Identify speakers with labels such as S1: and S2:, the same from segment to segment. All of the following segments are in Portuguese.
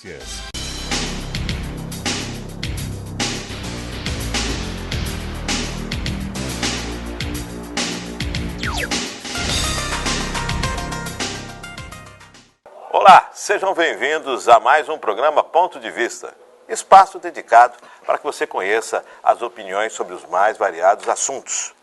S1: Notícias.
S2: Olá, sejam bem-vindos a mais um programa Ponto de Vista, espaço dedicado para que você conheça as opiniões sobre os mais variados assuntos.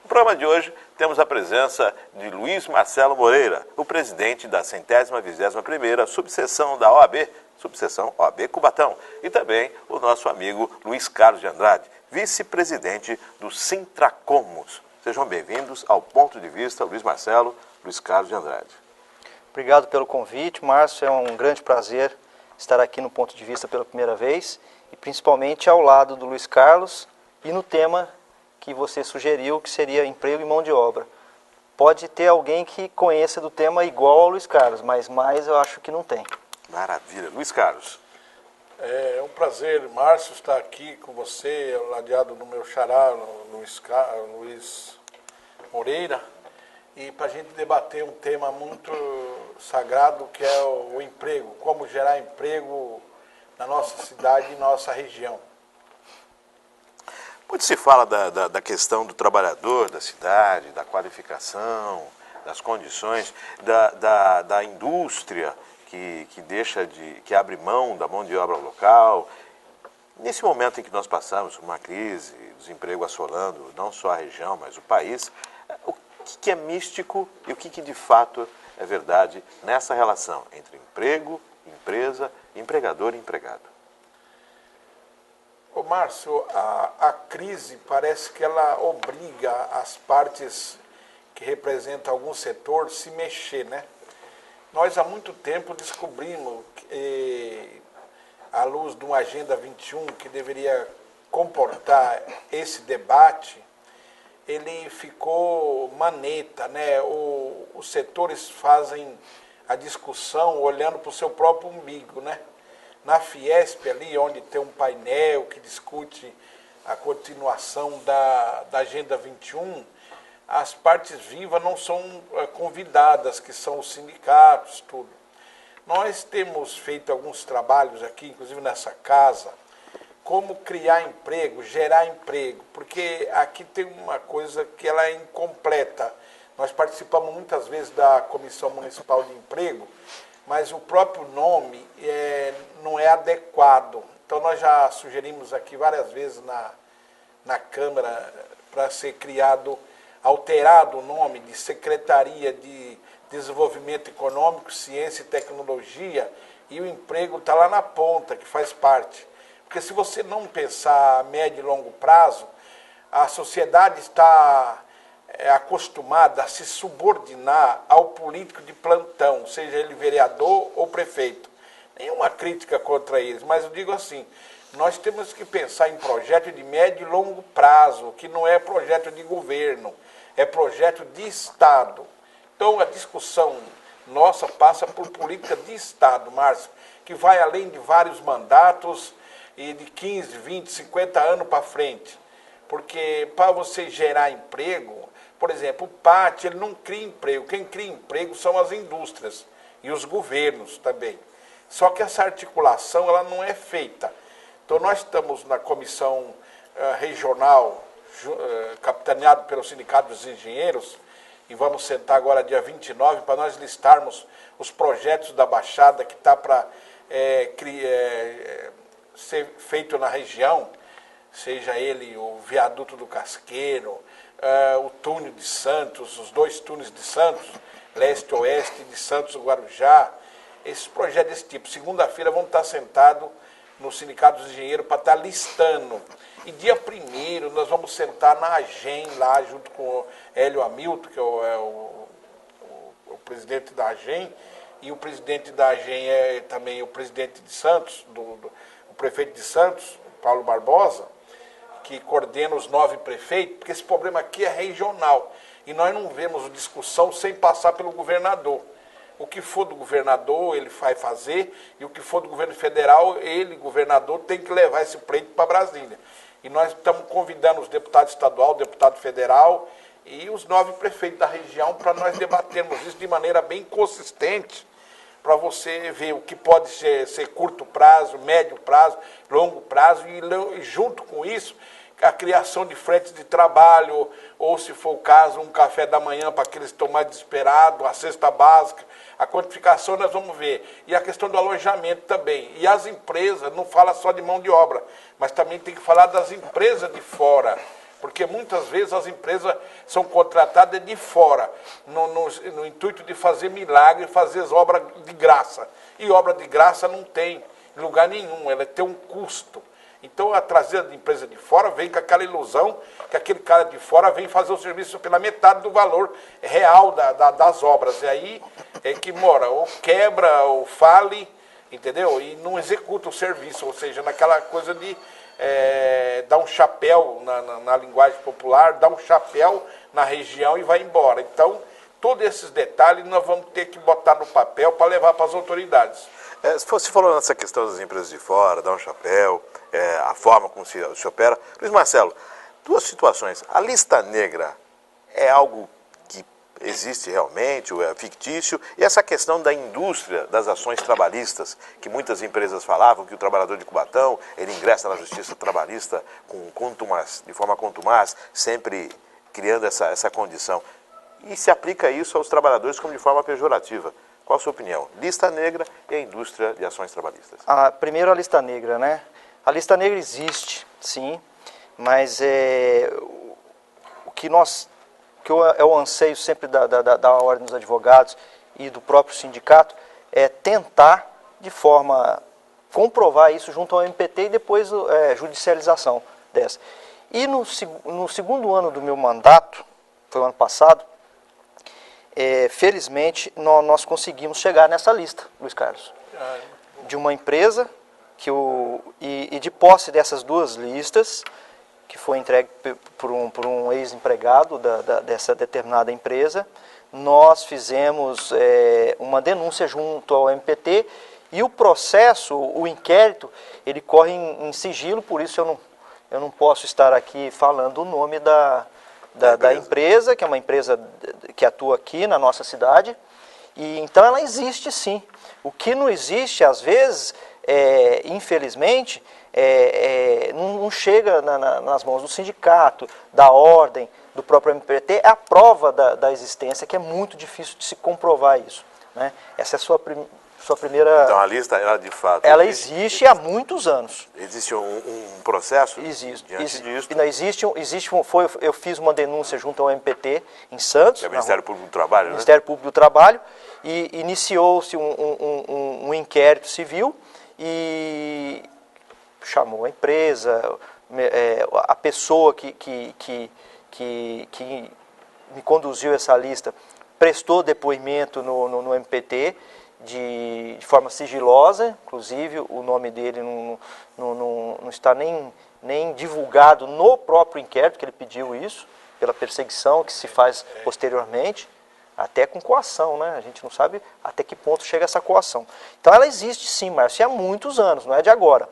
S2: No programa de hoje temos a presença de Luiz Marcelo Moreira, o presidente da 121ª subseção da OAB, subseção OAB Cubatão, e também o nosso amigo Luiz Carlos de Andrade, vice-presidente do Sintracomos. Sejam bem-vindos ao Ponto de Vista, Luiz Marcelo, Luiz Carlos de Andrade.
S3: Obrigado pelo convite, Márcio. É um grande prazer estar aqui no Ponto de Vista pela primeira vez e principalmente ao lado do Luiz Carlos e no tema que você sugeriu, que seria emprego e mão de obra. Pode ter alguém que conheça do tema igual ao Luiz Carlos, mas mais eu acho que não tem.
S2: Maravilha. Luiz Carlos.
S4: É um prazer, Márcio, estar aqui com você, ladeado no meu xará, Luiz Moreira, e para a gente debater um tema muito sagrado, que é o emprego, como gerar emprego na nossa cidade e na nossa região.
S2: Muito se fala da questão do trabalhador da cidade, da qualificação, das condições, da indústria que abre mão da mão de obra local. Nesse momento em que nós passamos uma crise, desemprego assolando não só a região, mas o país, o que é místico e o que de fato é verdade nessa relação entre emprego, empresa, empregador e empregado?
S4: Ô Márcio, a crise parece que ela obriga as partes que representam algum setor a se mexer, né? Nós há muito tempo descobrimos, à luz de uma Agenda 21 que deveria comportar esse debate, ele ficou maneta, né? Os setores fazem a discussão olhando para o seu próprio umbigo, né? Na Fiesp, ali onde tem um painel que discute a continuação da Agenda 21, as partes vivas não são convidadas, que são os sindicatos, tudo. Nós temos feito alguns trabalhos aqui, inclusive nessa casa, como criar emprego, gerar emprego, porque aqui tem uma coisa que ela é incompleta. Nós participamos muitas vezes da Comissão Municipal de Emprego, mas o próprio nome não é adequado. Então nós já sugerimos aqui várias vezes na Câmara para ser alterado o nome de Secretaria de Desenvolvimento Econômico, Ciência e Tecnologia, e o emprego está lá na ponta, que faz parte. Porque se você não pensar a médio e longo prazo, a sociedade está acostumada a se subordinar ao político de plantão, seja ele vereador ou prefeito. Nenhuma crítica contra eles, mas eu digo assim, nós temos que pensar em projeto de médio e longo prazo, que não é projeto de governo, é projeto de Estado. Então a discussão nossa passa por política de Estado, Márcio, que vai além de vários mandatos e de 15, 20, 50 anos para frente. Porque para você gerar emprego, por exemplo, o PAT ele não cria emprego. Quem cria emprego são as indústrias e os governos também. Só que essa articulação ela não é feita. Então nós estamos na comissão regional, capitaneado pelo Sindicato dos Engenheiros, e vamos sentar agora dia 29 para nós listarmos os projetos da Baixada que está para ser feito na região, seja ele o viaduto do Casqueiro, o túnel de Santos, os 2 túneis de Santos, leste-oeste de Santos e Guarujá. Esses projetos desse tipo, segunda-feira vamos estar sentados no Sindicato dos Engenheiros para estar listando. E dia 1º nós vamos sentar na AGEM lá, junto com o Hélio Hamilton, que é o presidente da AGEM, e o presidente da AGEM é também o presidente de Santos, o prefeito de Santos, Paulo Barbosa, que coordena os 9 prefeitos, porque esse problema aqui é regional. E nós não vemos discussão sem passar pelo governador. O que for do governador, ele vai fazer, e o que for do governo federal, ele, governador, tem que levar esse pleito para Brasília. E nós estamos convidando os deputados estadual, deputado federal e os 9 prefeitos da região para nós debatermos isso de maneira bem consistente, para você ver o que pode ser curto prazo, médio prazo, longo prazo, e junto com isso, a criação de frentes de trabalho, ou se for o caso, um café da manhã para aqueles que estão mais desesperados, a cesta básica, a quantificação nós vamos ver. E a questão do alojamento também. E as empresas, não fala só de mão de obra, mas também tem que falar das empresas de fora. Porque muitas vezes as empresas são contratadas de fora, no intuito de fazer milagre, fazer as obras de graça. E obra de graça não tem em lugar nenhum, ela tem um custo. Então a traseira de empresa de fora vem com aquela ilusão que aquele cara de fora vem fazer o serviço pela metade do valor real das obras. E aí é que mora, ou quebra, ou fale, entendeu? E não executa o serviço, ou seja, naquela coisa de dar um chapéu, na linguagem popular, dar um chapéu na região e vai embora. Então, todos esses detalhes nós vamos ter que botar no papel para levar para as autoridades.
S2: Você falou nessa questão das empresas de fora, dar um chapéu, a forma como se opera. Luiz Marcelo, duas situações. A lista negra é algo que existe realmente, ou é fictício? E essa questão da indústria das ações trabalhistas, que muitas empresas falavam que o trabalhador de Cubatão, ele ingressa na justiça trabalhista de forma contumaz, sempre criando essa condição. E se aplica isso aos trabalhadores como de forma pejorativa. Qual a sua opinião? Lista negra e a indústria de ações trabalhistas.
S3: Primeiro a lista negra, né? A lista negra existe, sim, mas o que é o anseio sempre da Ordem dos Advogados e do próprio sindicato é tentar, de forma, comprovar isso junto ao MPT e depois judicialização dessa. E no segundo ano do meu mandato, foi o ano passado, felizmente nós conseguimos chegar nessa lista, Luiz Carlos, de uma empresa e de posse dessas duas listas, que foi entregue por um ex-empregado dessa determinada empresa, nós fizemos uma denúncia junto ao MPT e o processo, o inquérito, ele corre em sigilo, por isso eu não posso estar aqui falando o nome da empresa, que é uma empresa que atua aqui na nossa cidade, e então ela existe sim. O que não existe, às vezes, infelizmente, não chega nas mãos do sindicato, da ordem, do próprio MPT, é a prova da existência, que é muito difícil de se comprovar isso, né? Essa é a sua primeira...
S2: Então a lista, ela de fato...
S3: Ela existe há muitos anos.
S2: Existe um processo?
S3: Existe.
S2: Diante disso?
S3: Eu fiz uma denúncia junto ao MPT em Santos.
S2: Que é o Ministério Público do Trabalho, né?
S3: Ministério Público do Trabalho, e iniciou-se um inquérito civil e chamou a empresa, a pessoa que me conduziu essa lista prestou depoimento no MPT de forma sigilosa, inclusive o nome dele não está nem divulgado no próprio inquérito, que ele pediu isso, pela perseguição que se faz posteriormente, até com coação, né? A gente não sabe até que ponto chega essa coação. Então ela existe sim, Márcio, há muitos anos, não é de agora.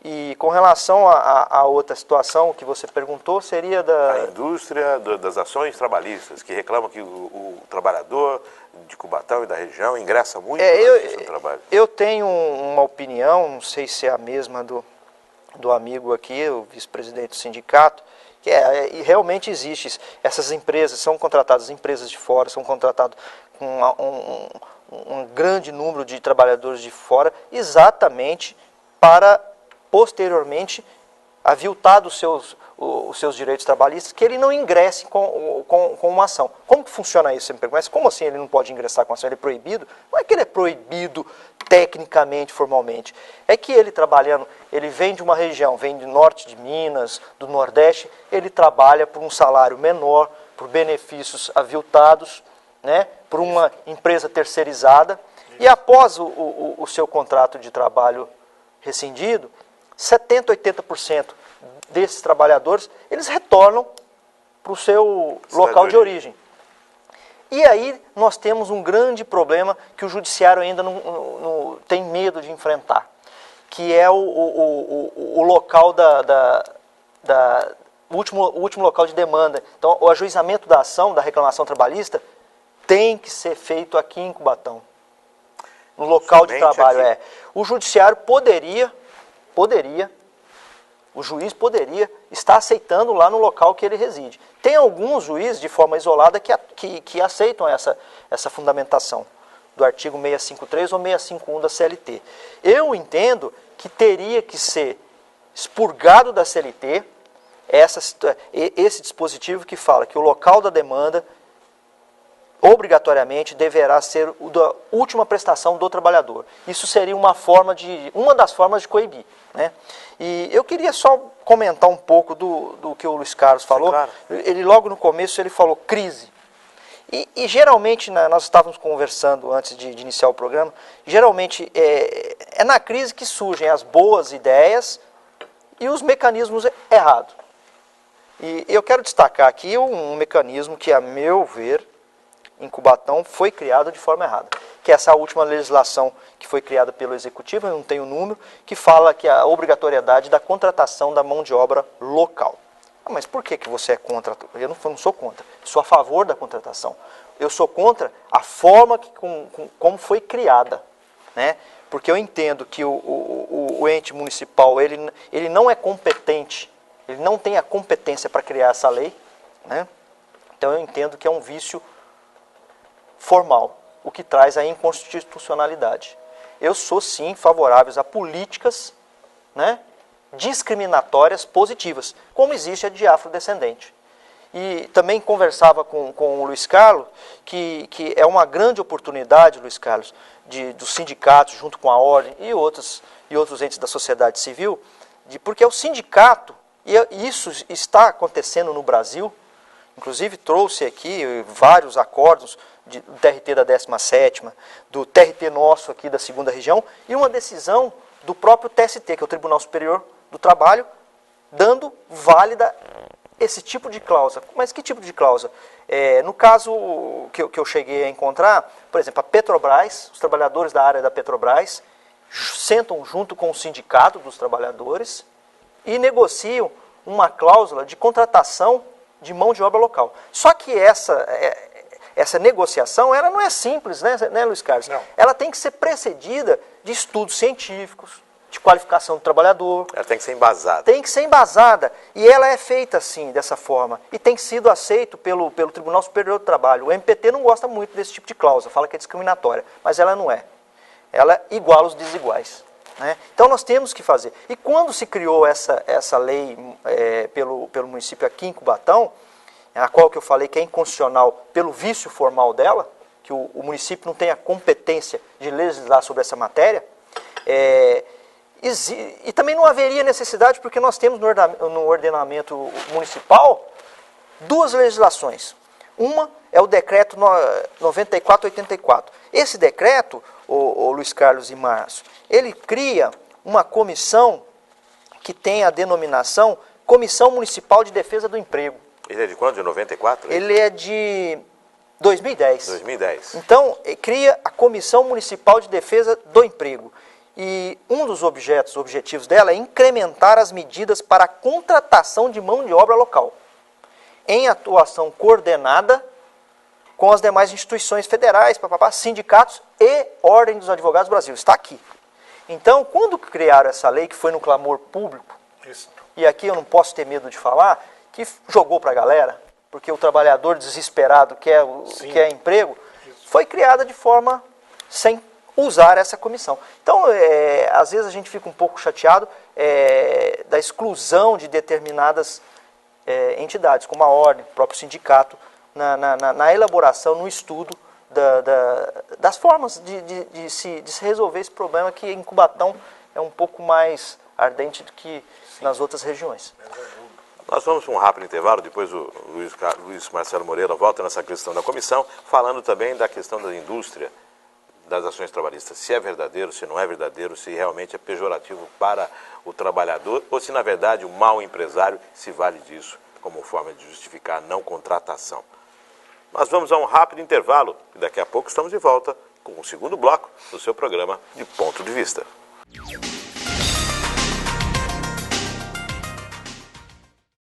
S3: E com relação a outra situação que você perguntou, seria da...
S2: A indústria das ações trabalhistas, que reclama que o trabalhador de Cubatão e da região ingressa muito na justiça do trabalho.
S3: Eu tenho uma opinião, não sei se é a mesma do amigo aqui, o vice-presidente do sindicato, que realmente existe. Essas empresas são contratadas, empresas de fora, são contratadas com um grande número de trabalhadores de fora, exatamente para... posteriormente, aviltar os seus direitos trabalhistas, que ele não ingresse com uma ação. Como que funciona isso? Você me pergunta, mas como assim ele não pode ingressar com ação? Ele é proibido? Não é que ele é proibido tecnicamente, formalmente. É que ele trabalhando, ele vem de uma região, vem do norte de Minas, do Nordeste, ele trabalha por um salário menor, por benefícios aviltados, né, por uma empresa terceirizada, e após o seu contrato de trabalho rescindido, 70%, 80% desses trabalhadores, eles retornam para o seu local de origem. E aí nós temos um grande problema que o judiciário ainda não tem medo de enfrentar, que é o local o último local de demanda. Então, o ajuizamento da ação, da reclamação trabalhista, tem que ser feito aqui em Cubatão. no local de
S2: Somente
S3: trabalho.
S2: aqui.
S3: O judiciário poderia, o juiz poderia estar aceitando lá no local que ele reside. Tem alguns juízes, de forma isolada, que aceitam essa fundamentação do artigo 653 ou 651 da CLT. Eu entendo que teria que ser expurgado da CLT esse dispositivo que fala que o local da demanda obrigatoriamente deverá ser o da última prestação do trabalhador. Isso seria uma das formas de coibir, né? E eu queria só comentar um pouco do que o Luiz Carlos falou.
S2: Sim, claro.
S3: Ele logo no começo ele falou crise. E geralmente, nós estávamos conversando antes de iniciar o programa, geralmente é na crise que surgem as boas ideias e os mecanismos errados. E eu quero destacar aqui um mecanismo que, a meu ver, em Cubatão foi criado de forma errada, que é essa última legislação que foi criada pelo Executivo, eu não tenho o número, que fala que a obrigatoriedade da contratação da mão de obra local. Mas por que você é contra? Eu não sou contra, sou a favor da contratação. Eu sou contra a forma como foi criada, né? Porque eu entendo que o ente municipal ele não é competente, ele não tem a competência para criar essa lei, né? Então eu entendo que é um vício formal, o que traz a inconstitucionalidade. Eu sou sim favorável a políticas, né, discriminatórias positivas, como existe a de afrodescendente. E também conversava com o Luiz Carlos, que é uma grande oportunidade, Luiz Carlos, dos sindicatos, junto com a Ordem e outros entes da sociedade civil, porque o sindicato, e isso está acontecendo no Brasil, inclusive trouxe aqui vários acordos do TRT da 17ª, do TRT nosso aqui da 2ª região, e uma decisão do próprio TST, que é o Tribunal Superior do Trabalho, dando válida esse tipo de cláusula. Mas que tipo de cláusula? No caso que eu cheguei a encontrar, por exemplo, a Petrobras, os trabalhadores da área da Petrobras, sentam junto com o sindicato dos trabalhadores e negociam uma cláusula de contratação de mão de obra local. Só que essa negociação, ela não é simples, né, Luiz Carlos?
S4: Não.
S3: Ela tem que ser precedida de estudos científicos, de qualificação do trabalhador.
S2: Ela tem que ser embasada.
S3: Tem que ser embasada. E ela é feita assim, dessa forma. E tem sido aceito pelo Tribunal Superior do Trabalho. O MPT não gosta muito desse tipo de cláusula, fala que é discriminatória, mas ela não é. Ela iguala os desiguais, né? Então nós temos que fazer. E quando se criou essa lei pelo município aqui em Cubatão, a qual que eu falei que é inconstitucional pelo vício formal dela, que o município não tem a competência de legislar sobre essa matéria, e também não haveria necessidade, porque nós temos no ordenamento municipal duas legislações. Uma é o decreto 9484. Esse decreto, o Luiz Carlos e Márcio, ele cria uma comissão que tem a denominação Comissão Municipal de Defesa do Emprego.
S2: Ele é de quando? De 94?
S3: Ele é de 2010.
S2: 2010.
S3: Então, cria a Comissão Municipal de Defesa do Emprego. E um dos objetivos dela é incrementar as medidas para a contratação de mão de obra local, em atuação coordenada com as demais instituições federais, sindicatos e Ordem dos Advogados do Brasil. Está aqui. Então, quando criaram essa lei, que foi no clamor público,
S4: Isso.
S3: e aqui eu não posso ter medo de falar, que jogou para a galera, porque o trabalhador desesperado quer emprego, foi criada de forma sem usar essa comissão. Então, às vezes a gente fica um pouco chateado da exclusão de determinadas entidades, como a Ordem, o próprio sindicato, na elaboração, no estudo das formas de se resolver esse problema, que em Cubatão é um pouco mais ardente do que nas outras regiões.
S2: Nós vamos para um rápido intervalo, depois o Luiz Marcelo Moreira volta nessa questão da comissão, falando também da questão da indústria, das ações trabalhistas, se é verdadeiro, se não é verdadeiro, se realmente é pejorativo para o trabalhador, ou se na verdade o mau empresário se vale disso como forma de justificar a não contratação. Nós vamos a um rápido intervalo e daqui a pouco estamos de volta com o segundo bloco do seu programa de Ponto de Vista.